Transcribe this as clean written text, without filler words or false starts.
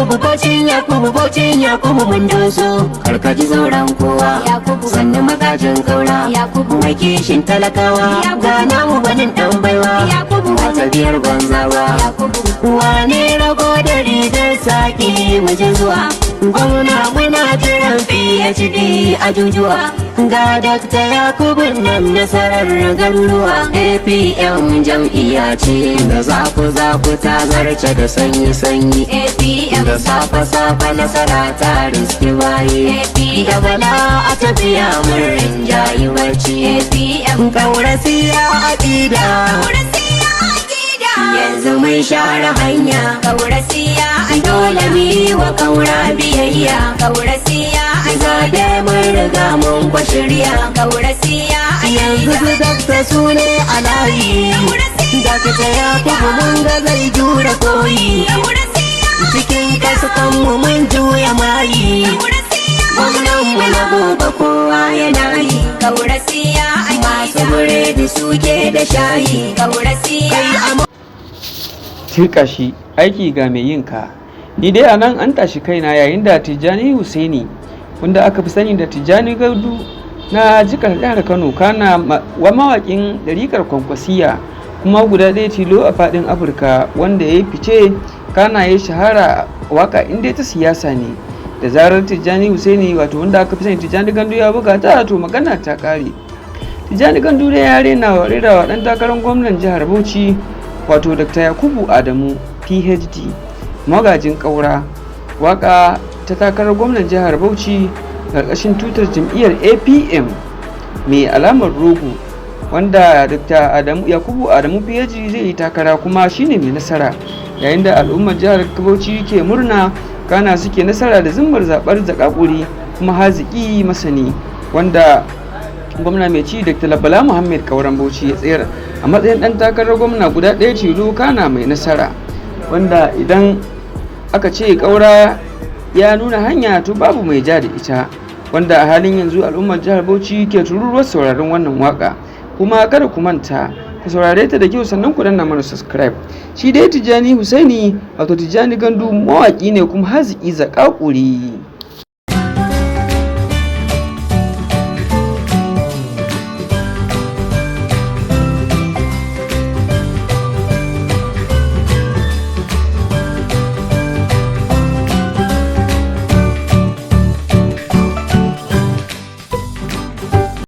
bocin Yakubu mun doso karkaji sauran kowa sannu magajin kaura mai kishin talakawa ga namu banin dan baiwa a tafiyar banzawa wane rago da rigar saki waje zuwa gwamna muna jiran PhD a jujuwa ga Dr. Yakubu nan nasarar garuruwa APM jam'iyya ce da zaku ta zarce da sanyi APM da safa nasara ta riski baye da bala a tafiya mun rinjayi barci APM kaurasiya aqida yanzu mun share hanya kaurasiya dole mi wa kaura biyayya kaurasiya zabe mun riga mun kwashiriya kaurasiya yanzu dakta su ne a layi dakta Yakubu mun ga zai jura koyi cikin kasukanmu mun juya mayi gwamnan mu na gobe kowa yana yi kaurasiya masu buredi suke da shayi kaurasiya tilka shi aiki ga mai yin ka. Ni dai anan an tashi kaina yayin da Tijjani Husaini wanda aka fi sani da Tijjani Gaudu na jikar jihar Kano kana wa mawakin ɗarikar Kwankwasiya kuma guda ɗaya tilo a faɗin Afirka wanda ya fice kana ya shahara waka inda ta siyasa ne da zarar Tijjani Husaini wato wanda aka fi sani Tijjani Gandu ya buga ta to magana ta kare. Tijjani Gandu da ya rera wa ɗan takarar gwamnan jihar Bauchi wato Dr. Yakubu Adamu PhD magajin kaura waka ta takarar gwamnan jihar Bauchi karkashin tutar jam'iyyar APM mai alamar rogo wanda Dr. Yakubu Adamu PhD zai yi takara kuma shine mai nasara yayin da al'ummar jihar Bauchi ke murna kana suke nasara da zimmar zabar zakakuri kuma haziki masani wanda gwamna mai ci Dr. Bala Muhammad Kauran Bauchi ya tsayar a matsayin dan takarar gwamna guda ɗaya tilo kana mai nasara wanda idan aka ce kaura ya nuna hanya to babu mai ja da ita wanda a halin yanzu al'ummar jihar Bauchi ke tururuwar sauraron wannan waka kuma kada ku manta ku saurare ta da kyau sannan ku danna mana subscribe. Shi dai Tijjani Husaini wato Tijjani Gandu mawaki ne kuma haziki zakakuri.